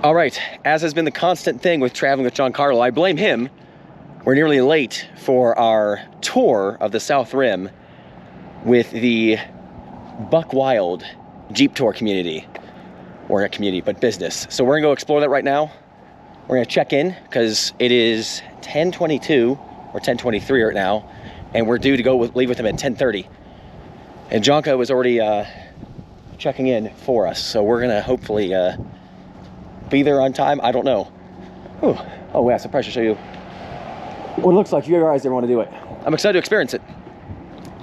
All right, as has been the constant thing with traveling with Giancarlo, I blame him. We're nearly late for our tour of the South Rim with the Buck Wild Jeep Tour community. Or not community, but business. So we're gonna go explore that right now. We're gonna check in because it is 10:22 or 10:23 right now, and we're due to go leave with him at 10:30. And Jonka was already checking in for us, so we're gonna hopefully be there on time. I don't know. Ooh. Oh yeah, surprised to show you what it looks like. You guys ever want to do it? I'm excited to experience it.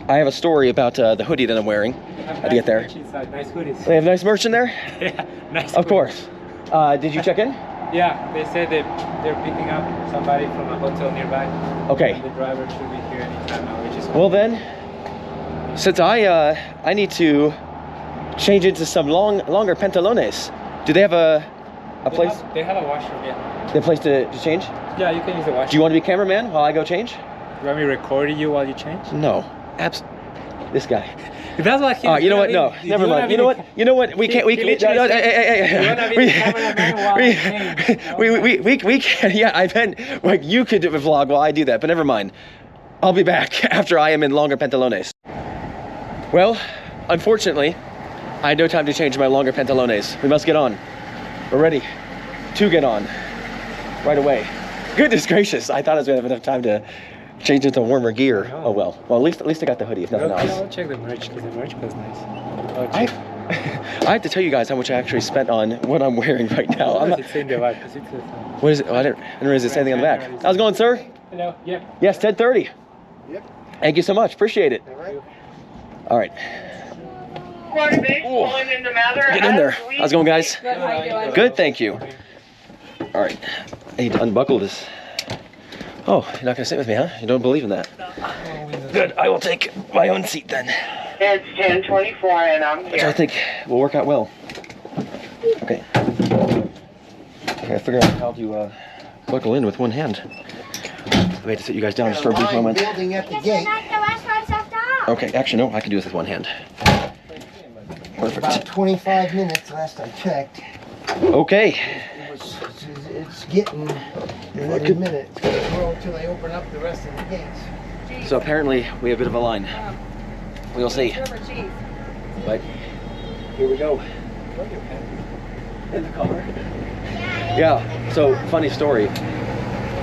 I have a story about the hoodie that I'm wearing. How to get there? Nice hoodies. They have nice merch in there? Yeah, nice. Of course. Did you check in? Yeah, they said they're picking up somebody from a hotel nearby. Okay. And the driver should be here anytime now, which is cool. Well then, since I need to change into some longer pantalones. Do they have a place? They have a washroom, yeah. They have a place to change? Yeah, you can use the washroom. Do you want to be cameraman while I go change? You want me recording you while you change? No. This guy. If that's what he. You know what? No, never mind. You know what? You know what? We can't. We can't. Yeah, I meant like you could do a vlog while I do that, but never mind. I'll be back after I am in longer pantalones. Well, unfortunately, I had no time to change my longer pantalones. We must get on. We're ready to get on right away. Goodness gracious! I thought I was gonna have enough time to change into warmer gear. Oh well. Well, at least I got the hoodie, if nothing else. I'll check the merch because the merch was nice. I have to tell you guys how much I actually spent on what I'm wearing right now. What is it? Oh, I didn't realize it's anything on the back. How's it going, sir? Hello. Yep. Yes, 10:30. Yep. Thank you so much. Appreciate it. All right. Get in there. How's it going, guys? Good, how you doing? Good, thank you. All right. I need to unbuckle this. Oh, you're not gonna sit with me, huh? You don't believe in that? Good, I will take my own seat then. It's 10:24 and I'm Which I here. think will work out well. Okay. Okay, I figure out how to buckle in with one hand. I had to sit you guys down just for a brief moment. Building at the gate. Okay, actually no, I can do this with one hand. About Perfect. 25 minutes last I checked. Okay. It's getting every minute. It's going to grow until they open up the rest of the gates. So apparently we have a bit of a line. We'll see. But here we go. In the car. Yeah, so funny story.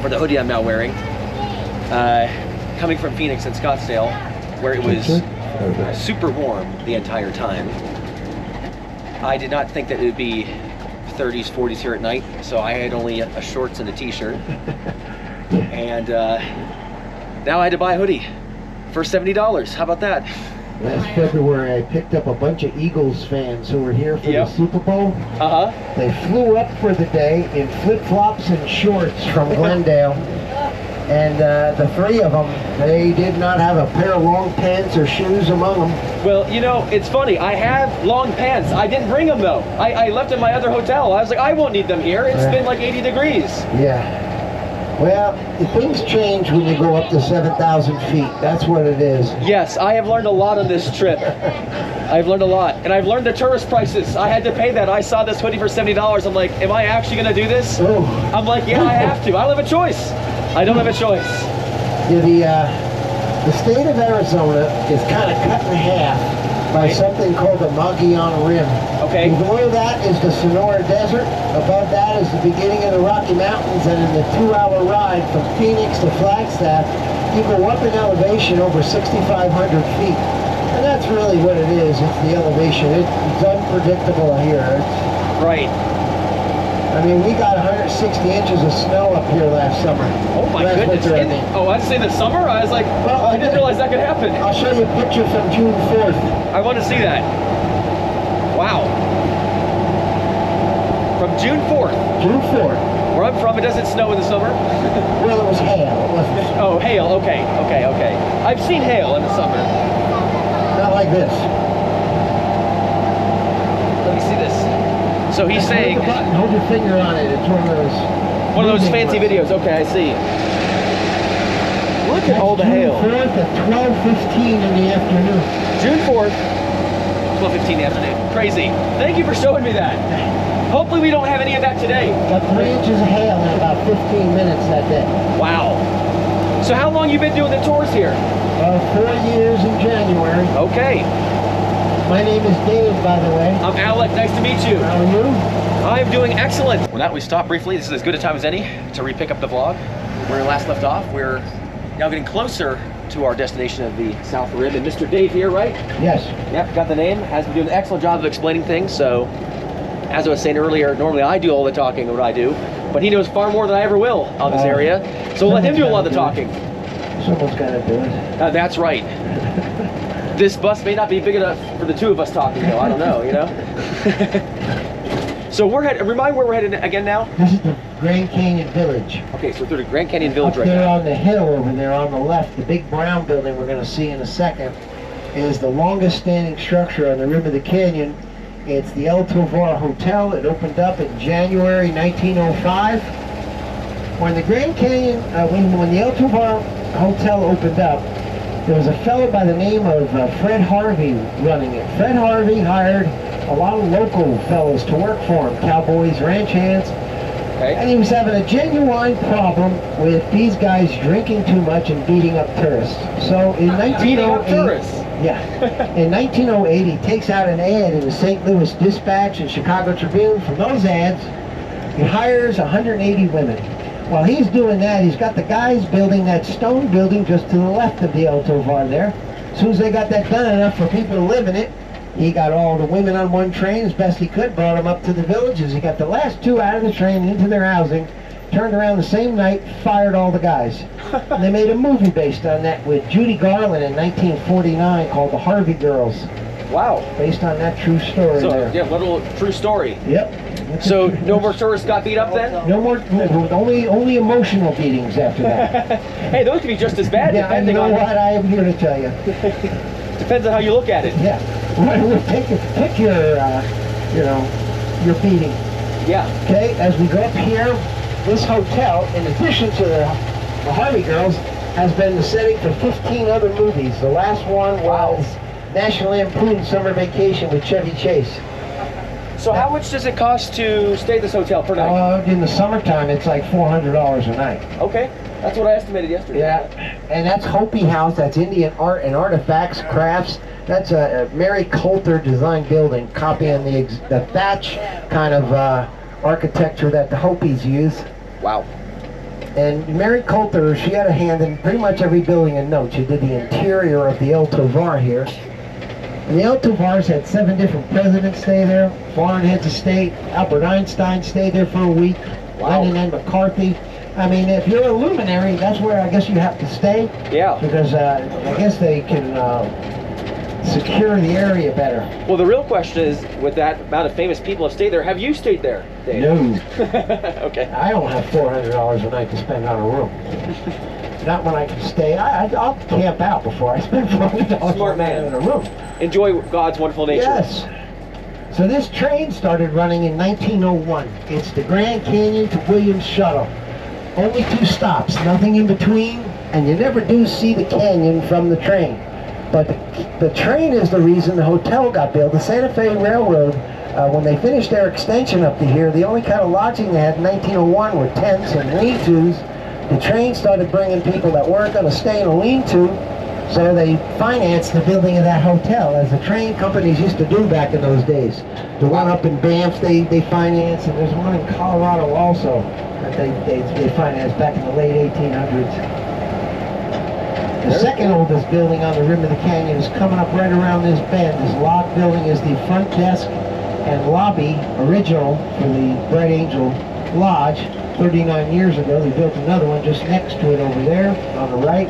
For the hoodie I'm now wearing, coming from Phoenix and Scottsdale, where it was super warm the entire time, I did not think that it would be 30s, 40s here at night, so I had only a shorts and a t-shirt. And now I had to buy a hoodie for $70. How about that? Last February, I picked up a bunch of Eagles fans who were here for the Super Bowl. Uh-huh. They flew up for the day in flip-flops and shorts from Glendale. And the three of them, they did not have a pair of long pants or shoes among them. Well, you know, it's funny. I have long pants. I didn't bring them, though. I left in my other hotel. I was like, I won't need them here. It's been like 80 degrees. Yeah. Well, things change when you go up to 7,000 feet. That's what it is. Yes, I have learned a lot on this trip. I've learned a lot. And I've learned the tourist prices. I had to pay that. I saw this hoodie for $70. I'm like, am I actually going to do this? Oh. I'm like, yeah, I have to. I don't have a choice. I don't have a choice. Yeah, the state of Arizona is kind of cut in half by something called the Mogollon Rim. Okay. Below that is the Sonora Desert. Above that is the beginning of the Rocky Mountains, and in the 2-hour ride from Phoenix to Flagstaff, you go up in elevation over 6,500 feet. And that's really what it is. It's the elevation. It's unpredictable here. Right. I mean, we got 160 inches of snow up here last summer. Oh my Last goodness. winter, I mean. Oh, I'd say the summer? I was like, Well, I didn't realize that could happen. I'll show you a picture from June 4th. I want to see that. Wow. From June 4th. June 4th. Where I'm from, it doesn't snow in the summer. Well, it was hail. It wasn't snow. Oh, hail. Okay. I've seen hail in the summer. Not like this. Let me see this. So he's saying... Hold the button, hold your finger on it. It's one of those fancy ones. videos. Okay, I see. Look at all the hail. June 4th at 12:15 in the afternoon. June 4th, 12:15 in the afternoon. Crazy. Thank you for showing me that. Hopefully we don't have any of that today. Got 3 inches of hail in about 15 minutes that day. Wow. So how long you been doing the tours here? 4 years in January. Okay. My name is Dave, by the way. I'm Alec. Nice to meet you. How are you? I'm doing excellent. Well, now we stopped briefly. This is as good a time as any to re-pick up the vlog. Where we last left off, we're now getting closer to our destination of the South Rim. And Mr. Dave here, right? Yes. Yep, got the name. Has been doing an excellent job of explaining things. So, as I was saying earlier, normally I do all the talking of what I do, but he knows far more than I ever will of this area. So we'll let him do a lot of the talking. Someone's got to do it. That's right. This bus may not be big enough for the two of us talking, though. I don't know, you know? So we're headed, remind where we're headed again now? This is the Grand Canyon Village. Okay, so we're through the Grand Canyon Village Up right there now. on the hill over there on the left, the big brown building we're going to see in a second is the longest standing structure on the rim of the canyon. It's the El Tovar Hotel. It opened up in January 1905. When the Grand Canyon, when the El Tovar Hotel opened up, there was a fellow by the name of Fred Harvey running it. Fred Harvey hired a lot of local fellows to work for him, cowboys, ranch hands, Okay. and he was having a genuine problem with these guys drinking too much and beating up tourists. So in Beating up 1908, tourists. yeah, in 1908 he takes out an ad in the St. Louis Dispatch and Chicago Tribune. From those ads, he hires 180 women. While he's doing that, he's got the guys building that stone building just to the left of the El Tovar there. As soon as they got that done enough for people to live in it, he got all the women on one train as best he could, brought them up to the villages. He got the last 2 out of the train into their housing, turned around the same night, fired all the guys. And they made a movie based on that with Judy Garland in 1949 called The Harvey Girls, Wow. based on that true story So, there. yeah, little true story. Yep. So, no more tourists got beat up then? No more, only emotional beatings after that. Hey, those could be just as bad, Yeah, you depending know on what? I am here to tell you. depends on how you look at it. Yeah. Pick your, you know, your beating. Yeah. Okay, as we go up here, this hotel, in addition to the Harvey Girls, has been the setting for 15 other movies. The last one was National Lampoon Summer Vacation with Chevy Chase. So how much does it cost to stay at this hotel per night? In the summertime, it's like $400 a night. Okay, that's what I estimated yesterday. Yeah, and that's Hopi House. That's Indian art and artifacts, crafts. That's a Mary Coulter designed building, copying the thatch kind of architecture that the Hopis use. Wow. And Mary Coulter, she had a hand in pretty much every building in note. She did the interior of the El Tovar here. And the El Tovars had 7 different presidents stay there. Foreign heads of state. Albert Einstein stayed there for a week. Wow. Lyndon and McCarthy. I mean, if you're a luminary, that's where I guess you have to stay. Yeah. Because I guess they can secure the area better. Well, the real question is, with that amount of famous people have stayed there, have you stayed there, Dave? No. Okay. I don't have $400 a night to spend on a room. Not when I can stay. I'll camp out before I spend $400 Smart man. in a room. Enjoy God's wonderful nature. Yes. So this train started running in 1901. It's the Grand Canyon to Williams Shuttle. Only 2 stops, nothing in between, and you never do see the canyon from the train. But the train is the reason the hotel got built. The Santa Fe Railroad, when they finished their extension up to here, the only kind of lodging they had in 1901 were tents and lean-tos. The train started bringing people that weren't going to stay in a lean-to, so they financed the building of that hotel, as the train companies used to do back in those days. The one up in Banff, they financed, and there's one in Colorado also that they financed back in the late 1800s. The second oldest building on the rim of the canyon is coming up right around this bend. This log building is the front desk and lobby original for the Bright Angel Lodge. 39 years ago, they built another one just next to it over there on the right.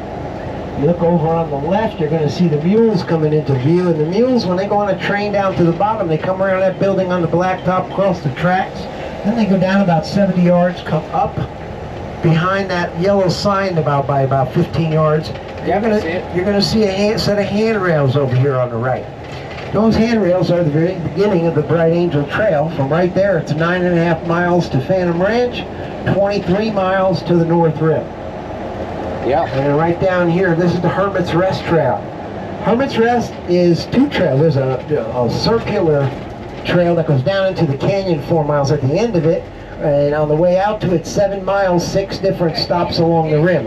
You look over on the left, you're going to see the Mules coming into view. And the Mules, when they go on a train down to the bottom, they come around that building on the blacktop, across the tracks. Then they go down about 70 yards, come up behind that yellow sign by about 15 yards. Yeah, You're going to see a set of handrails over here on the right. Those handrails are the very beginning of the Bright Angel Trail. From right there, it's 9.5 miles to Phantom Ranch, 23 miles to the North Rim. Yeah. And then right down here, this is the Hermit's Rest Trail. Hermit's Rest is 2 trails. There's a circular trail that goes down into the canyon 4 miles at the end of it. And on the way out to it, 7 miles, 6 different stops along the rim.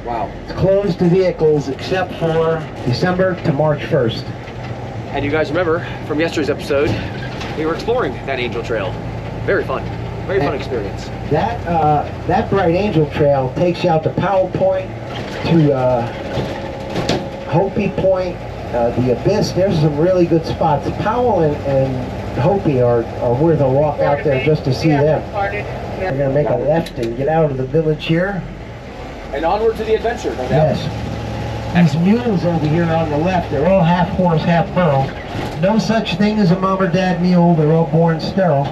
Wow. It's closed to vehicles except for December to March 1st. And you guys remember from yesterday's episode, we were exploring that Angel Trail. Very fun. Very fun experience. That Bright Angel Trail takes you out to Powell Point, to Hopi Point, the Abyss. There's some really good spots. Powell and Hopi are worth a walk out there just to see them. We're going to make a left and get out of the village here. And onward to the adventure, no doubt. Yes. These mules over here on the left, they're all half horse, half burro. No such thing as a mom or dad mule. They're all born sterile.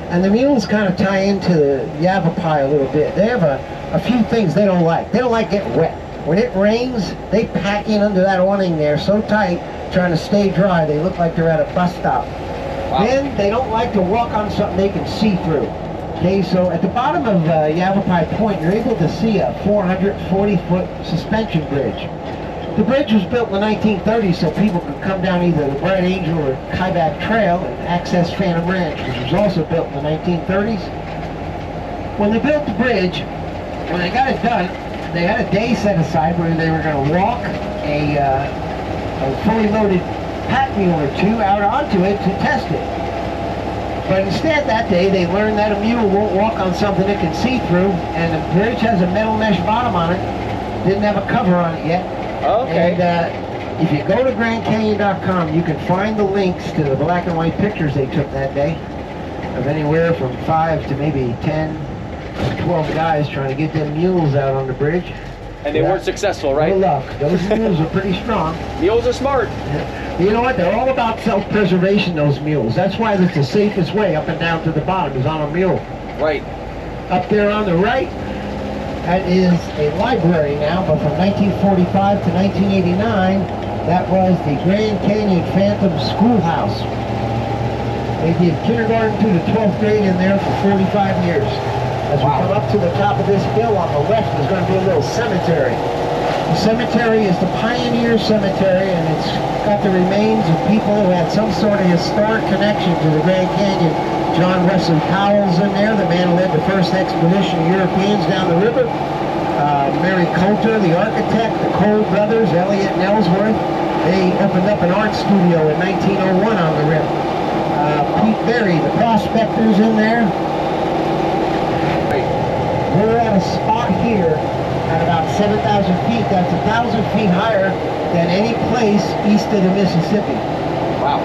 And the mules kind of tie into the Yavapai a little bit. They have a few things they don't like. They don't like getting wet. When it rains, they pack in under that awning there so tight, trying to stay dry, they look like they're at a bus stop. Wow. Then they don't like to walk on something they can see through. Okay, so at the bottom of Yavapai Point, you're able to see a 440-foot suspension bridge. The bridge was built in the 1930s so people could come down either the Bright Angel or Kaibab Trail and access Phantom Ranch, which was also built in the 1930s. When they built the bridge, when they got it done, they had a day set aside where they were going to walk a fully loaded pack mule or two out onto it to test it. But instead that day they learned that a mule won't walk on something it can see through, and the bridge has a metal mesh bottom on it. Didn't have a cover on it yet. Okay. And if you go to GrandCanyon.com, you can find the links to the black and white pictures they took that day of anywhere from 5 to maybe 10, 12 guys trying to get them mules out on the bridge. And they weren't successful, right? No luck. Those mules are pretty strong. Mules are smart. You know what? They're all about self-preservation, those mules. That's why that's the safest way up and down to the bottom is on a mule. Right. Up there on the right, that is a library now, but from 1945 to 1989, that was the Grand Canyon Phantom Schoolhouse. They did kindergarten to the 12th grade in there for 45 years. As we come up to the top of this hill on the left, there's going to be a little cemetery. The cemetery is the Pioneer Cemetery, and it's got the remains of people who had some sort of historic connection to the Grand Canyon. John Wesley Powell's in there, the man who led the first expedition of Europeans down the river. Mary Coulter, the architect, the Cole brothers, Elliot and Ellsworth. They opened up an art studio in 1901 on the rim. Pete Berry, the prospector's in there. We're at a spot here at about 7,000 feet. That's 1,000 feet higher than any place east of the Mississippi. Wow.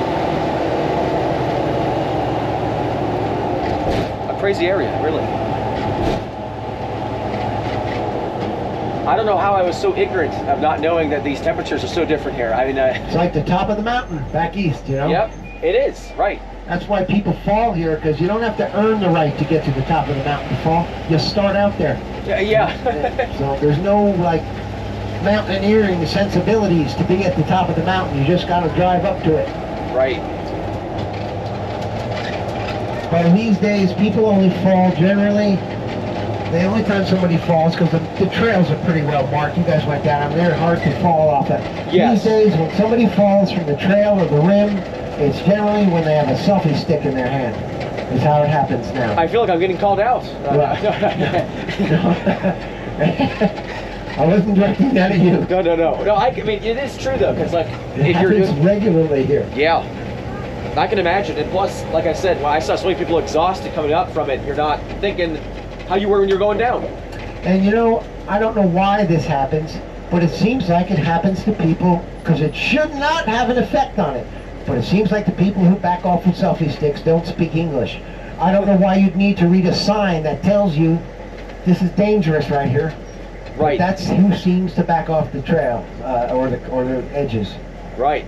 A crazy area, really. I don't know how I was so ignorant of not knowing that these temperatures are so different here. I mean, it's like the top of the mountain back east, you know? Yep, it is, right. That's why people fall here, because you don't have to earn the right to get to the top of the mountain to fall. You start out there. Yeah. So there's no, like, mountaineering sensibilities to be at the top of the mountain. You just got to drive up to it. Right. But these days, people only fall generally. The only time somebody falls, because the trails are pretty well marked. You guys went down them. They're hard to fall off of. Yes. These days, when somebody falls from the trail or the rim, it's generally when they have a selfie stick in their hand. Is how it happens now. I feel like I'm getting called out. Right. I wasn't directing that at you. No, I mean, it is true, though, because, like, It if you're happens doing... regularly here. Yeah. I can imagine. And plus, like I said, when I saw so many people exhausted coming up from it, you're not thinking how you were when you're going down. And, you know, I don't know why this happens, but it seems like it happens to people, because it should not have an effect on it. But it seems like the people who back off with selfie sticks don't speak English. I don't know why you'd need to read a sign that tells you this is dangerous right here. Right. But that's who seems to back off the trail or the edges. Right.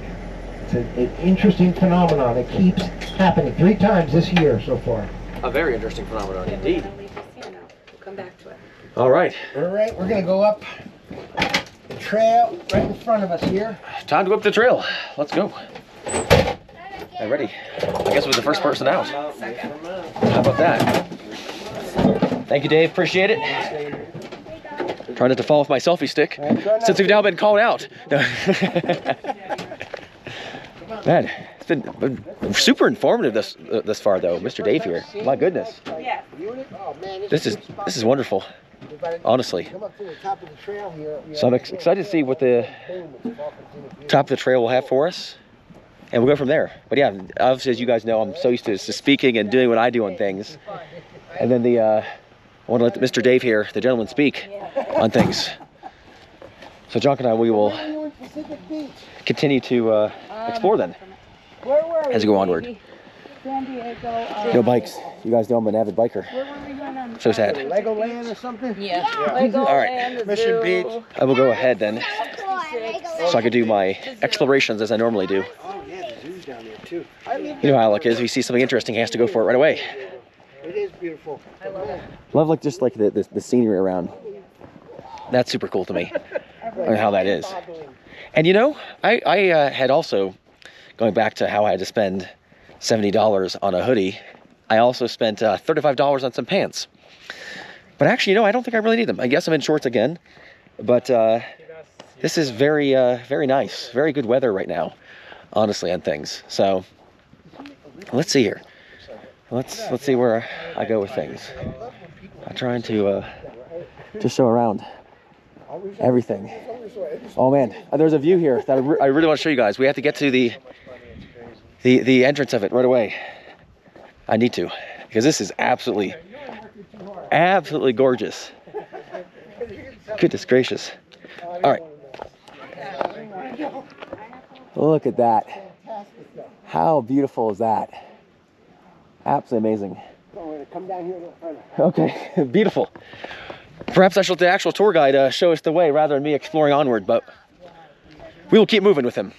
It's an interesting phenomenon that keeps happening 3 times this year so far. A very interesting phenomenon, indeed. We'll come back to it. All right. All right, we're going to go up the trail right in front of us here. Time to go up the trail. Let's go. Hey, ready. I guess we're the first person out. How about that? Thank you, Dave. Appreciate it. Trying not to fall off my selfie stick since we've now been called out. Man, It's been super informative this far, though. Mr. Dave here. My goodness. Oh, man, This is wonderful. Honestly. Come up to the top of the trail here. So I'm excited to see what the top of the trail will have for us. And we'll go from there. But yeah, obviously, as you guys know, I'm so used to speaking and doing what I do on things. And then I want to let Mr. Dave here, the gentleman, speak on things. So John and I, we will continue to explore then as we go onward. San Diego. No bikes. You guys know I'm an avid biker. Where were we going? So sad. Legoland or something? Yeah. Lego All right. Land, the Mission zoo. Beach. I will go ahead then, so I can do my explorations as I normally do. Oh, yeah, the zoo's down there, too. You know how Alec is. If he sees something interesting, he has to go for it right away. It is beautiful. I love it. Love like just like the scenery around. That's super cool to me. And how that is. And you know, I had also, going back to how I had to spend $70 on a hoodie, I also spent $35 on some pants. But actually, you know, I don't think I really need them. I guess I'm in shorts again. But this is very, very nice. Very good weather right now, honestly, on things. So let's see here. Let's see where I go with things. I'm trying to just show around everything. Oh man, there's a view here that I really want to show you guys. We have to get to the entrance of it right away. I need to, because this is absolutely gorgeous. Goodness gracious. All right. Look at that. How beautiful is that? Absolutely amazing. Come down here. Okay, beautiful. Perhaps I shall let the actual tour guide show us the way rather than me exploring onward, but we will keep moving with him.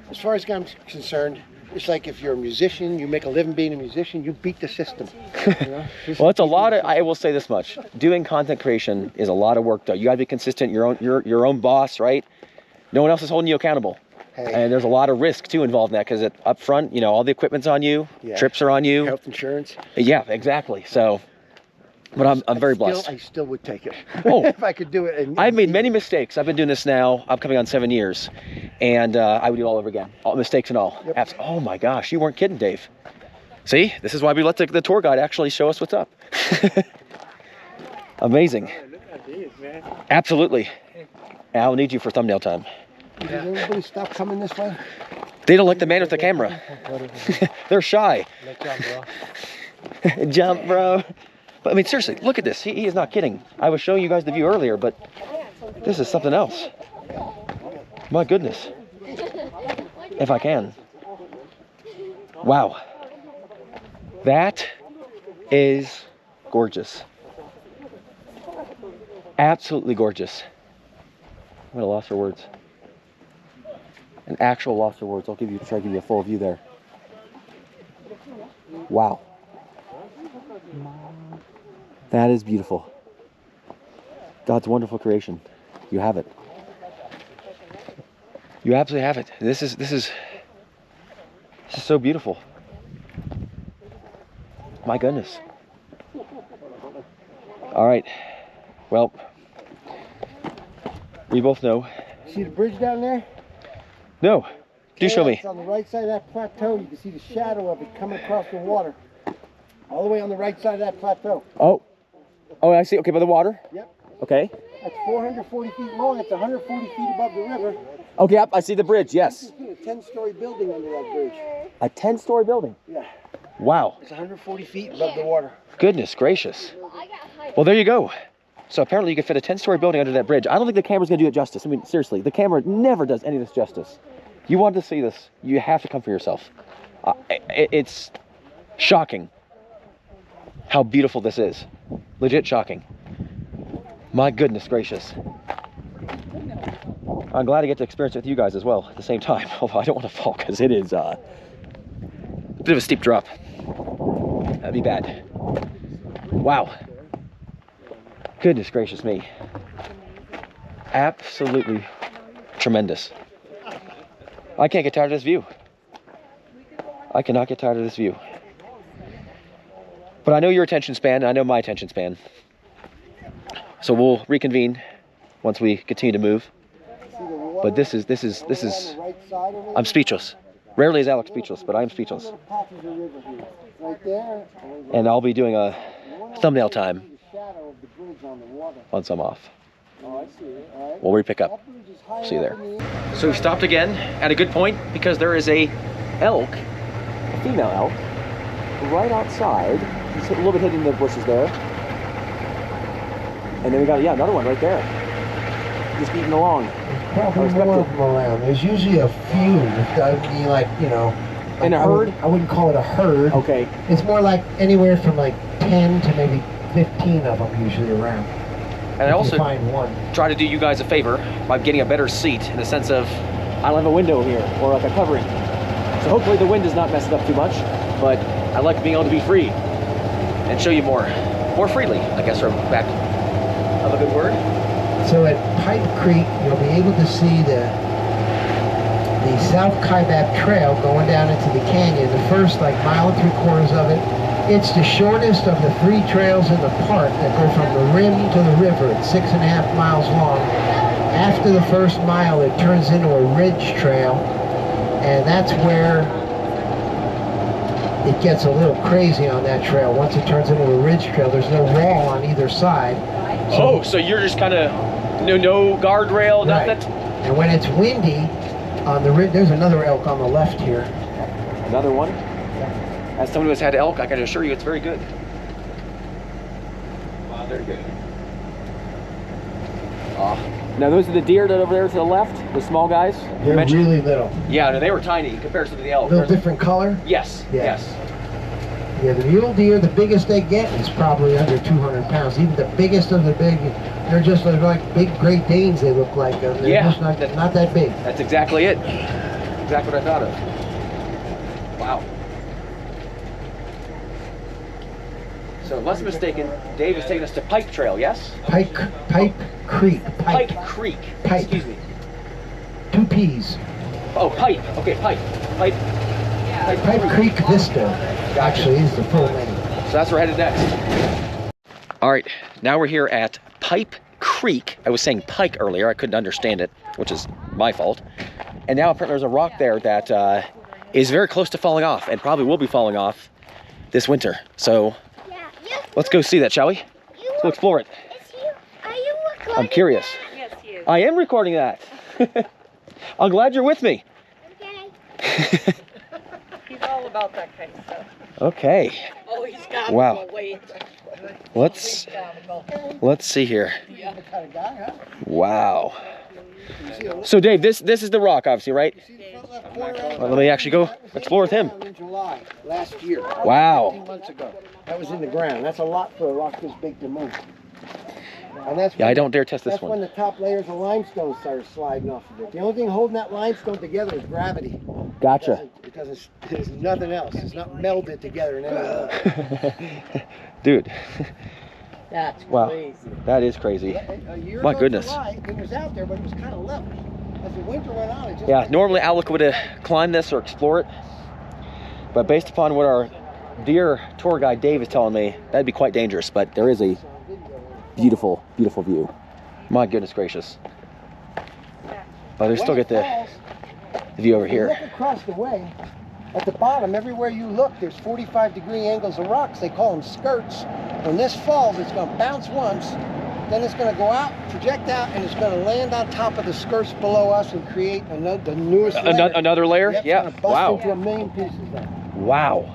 As far as I'm concerned, it's like if you're a musician, you make a living being a musician, you beat the system. You know? Well, it's a lot of, I will say this much. Doing content creation is a lot of work though. You gotta be consistent, your own boss, right? No one else is holding you accountable. Hey. And there's a lot of risk too involved in that, because up front, you know, all the equipment's on you, Yeah. trips are on you. Health insurance. Yeah, exactly. So, but I'm very blessed. I still would take it. Oh. If I could do it. I've made many mistakes. I've been doing this now, I'm coming on 7 years, and I would do it all over again. All mistakes and all. Yep. Oh my gosh, you weren't kidding, Dave. See, this is why we let the tour guide actually show us what's up. Amazing. Absolutely. I'll need you for thumbnail time. Does everybody stop coming this way? They don't like the man with the camera. They're shy. Jump, bro. But I mean, seriously, look at this. He is not kidding. I was showing you guys the view earlier, but this is something else. My goodness. If I can. Wow. That is gorgeous. Absolutely gorgeous. I'm at a loss for words. An actual loss for words. I'll try to give you a full view there. Wow. That is beautiful. God's wonderful creation. You have it. You absolutely have it. This is so beautiful. My goodness. All right. Well, we both know. See the bridge down there? No. Do show me. It's on the right side of that plateau. You can see the shadow of it coming across the water. All the way on the right side of that plateau. Oh, I see. Okay, by the water. Yep. Okay. That's 440 feet long. It's 140 feet above the river. Okay, yep, I see the bridge. Yes. You can see a 10-story building under that bridge. A 10-story building. Yeah. Wow. It's 140 feet above the water. Goodness gracious. Well, there you go. So apparently you could fit a 10-story building under that bridge. I don't think the camera's gonna do it justice. I mean, seriously, the camera never does any of this justice. You want to see this, you have to come for yourself. It's shocking how beautiful this is. Legit shocking. My goodness gracious. I'm glad to get to experience it with you guys as well at the same time. Although I don't want to fall, because it is a bit of a steep drop. That'd be bad. Wow. Goodness gracious me. Absolutely tremendous. I can't get tired of this view. I cannot get tired of this view. But I know your attention span, and I know my attention span. So we'll reconvene once we continue to move. But this is, I'm speechless. Rarely is Alex speechless, but I'm speechless. And I'll be doing a thumbnail time once I'm off. We'll re-pick up. See you there. So we stopped again at a good point because there is a elk, a female elk, right outside. He's a little bit hidden in the bushes there. And then we got, yeah, another one right there. Just eating along. Probably more of them around. There's usually a few. That would be like, you know. In a herd? I wouldn't call it a herd. Okay. It's more like anywhere from like 10 to maybe 15 of them usually around. And I also find one. try to do you guys a favor by getting a better seat in the sense of I don't have a window here or like a covering. So hopefully the wind does not mess it up too much, but I like being able to be free and show you more freely, I guess, for back of a good word. So at Pipe Creek, you'll be able to see the South Kaibab Trail going down into the canyon. The first like 1.75 miles of it. It's the shortest of the 3 trails in the park that go from the rim to the river. It's 6.5 miles long. After the first mile, it turns into a ridge trail, and that's where it gets a little crazy on that trail. Once it turns into a ridge trail, there's no wall on either side. So you're just kind of no guardrail, right. nothing? And when it's windy, on the ridge, there's another elk on the left here. Another one? As someone who has had elk, I can assure you it's very good. Wow, very good. Now those are the deer that over there to the left, the small guys? They're really little. Yeah, no, they were tiny in comparison to the elk. A little different color? Yes, Yeah. yes. Yeah, the mule deer, the biggest they get is probably under 200 pounds. Even the biggest of the big, they're just like big Great Danes, they look like. They're Yeah. just not that big. That's exactly it. Exactly what I thought of. Wow. So unless I'm mistaken, Dave is taking us to Pike Trail, yes? Pipe Creek. Pike Creek. Pike. Excuse me. 2 P's. Oh, Pipe. Okay, Pipe. Pipe. Pipe Creek Vista, actually, is the full name. So that's where we're headed next. All right, now we're here at Pipe Creek. I was saying Pike earlier. I couldn't understand it, which is my fault. And now apparently there's a rock there that is very close to falling off and probably will be falling off this winter. So let's go see that, shall we? Let's go explore it. I'm curious. Yes, he is. I am recording that. I'm glad you're with me. Okay. He's all about that kind of stuff. Okay. Oh, he's got Wow. to wait. Let's see here. Wow. So Dave, this is the rock, obviously, right? Well, let me actually go explore with him. In July last year. Wow. 18 months ago. That was in the ground. That's a lot for a rock this big to move. And that's Yeah, I don't dare test this That's when one. the top layers of limestone started sliding off of it. The only thing holding that limestone together is gravity. Gotcha. There's nothing else. It's not melded together in any way. Dude, That's wow. crazy. That is crazy. A year My ago goodness. July, it was out there, but it was kind of level. As the winter went on, it just... Yeah, normally Alec would have climbed this or explored it. But based upon what our dear tour guide Dave is telling me, that'd be quite dangerous. But there is a beautiful, beautiful view. My goodness gracious. But we still get the view over here. Look across the way. At the bottom, everywhere you look, there's 45-degree angles of rocks. They call them skirts. When this falls, it's going to bounce once, then it's going to go out, project out, and it's going to land on top of the skirts below us and create the newest layer. Another layer? Yep, it's Yeah. gonna bust Wow. into a million pieces then. Wow.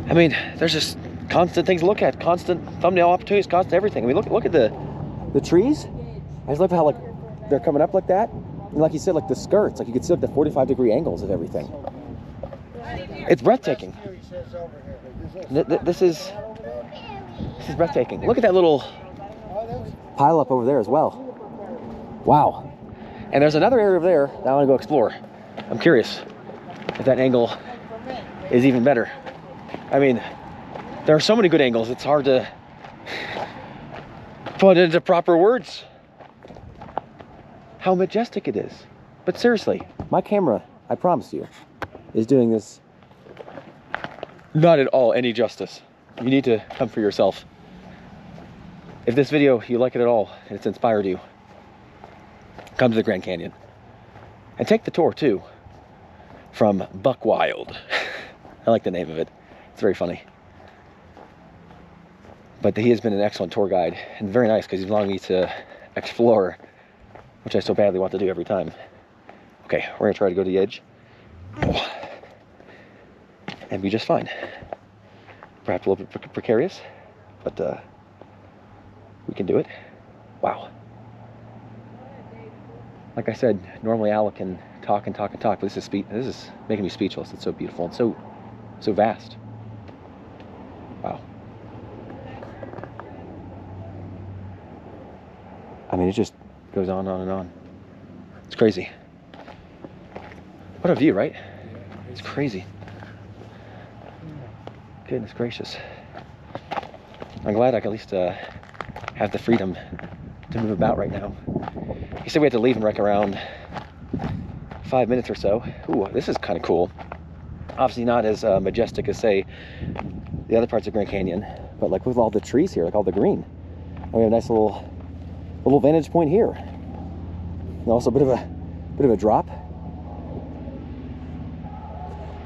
I mean, there's just constant things to look at, constant thumbnail opportunities, constant everything. I mean, look at the trees. I just love how like they're coming up like that. And like you said, like the skirts, like you can see like the 45-degree angles of everything. It's breathtaking. This is breathtaking. Look at that little pile up over there as well. Wow. And there's another area over there that I want to go explore. I'm curious if that angle is even better. I mean, there are so many good angles, it's hard to put it into proper words how majestic it is. But seriously, my camera, I promise you, is doing this not at all any justice. You need to come for yourself. If this video, you like it at all, and it's inspired you, come to the Grand Canyon. And take the tour too. from Buck Wild. I like the name of it. It's very funny. But he has been an excellent tour guide and very nice because he's allowing me to explore, which I so badly want to do every time. Okay, we're gonna try to go to the edge. Oh. And be just fine. Perhaps a little bit precarious, but we can do it. Wow. Like I said, normally Alec can talk and talk and talk, but this is making me speechless. It's so beautiful and so vast. Wow. I mean, it just goes on and on. It's crazy. What a view, right? It's crazy. Goodness gracious. I'm glad I can at least have the freedom to move about right now. He said we had to leave in like around 5 minutes or so. Ooh, this is kind of cool. Obviously not as majestic as, say, the other parts of Grand Canyon, but like with all the trees here, like all the green. And we have a nice little vantage point here. And also a bit of a drop.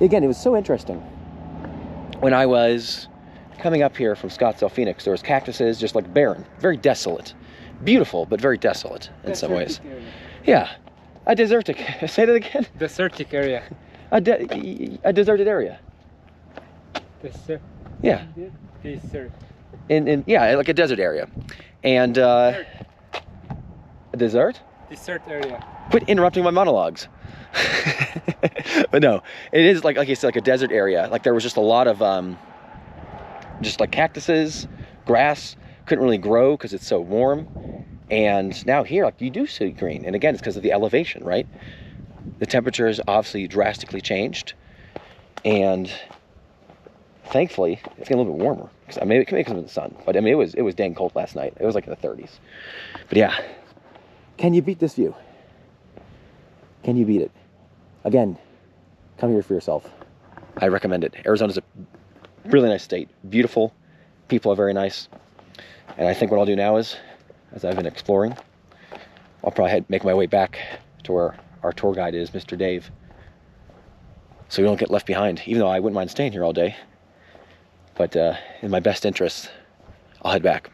Again, it was so interesting. When I was coming up here from Scottsdale, Phoenix, there was cactuses, just like barren, very desolate. Beautiful, but very desolate in some ways. Area. Yeah, a desertic, say that again? Desertic area. A deserted area. Desert. Yeah. Desert. Yeah, like a desert area. And, a desert? Desert area. Quit interrupting my monologues. But no, it is like you said, like a desert area. Like there was just a lot of just like cactuses, grass couldn't really grow because it's so warm. And now here, like you do see green, and again, it's because of the elevation, right? The temperature has obviously drastically changed, and thankfully it's getting a little bit warmer. Because I mean, it can make it in the sun, but I mean, it was dang cold last night. It was like in the 30s. But yeah, can you beat this view? Can you beat it? Again, come here for yourself. I recommend it. Arizona's a really nice state. Beautiful. People are very nice. And I think what I'll do now is, as I've been exploring, I'll probably make my way back to where our tour guide is, Mr. Dave. So we don't get left behind, even though I wouldn't mind staying here all day. But in my best interest, I'll head back.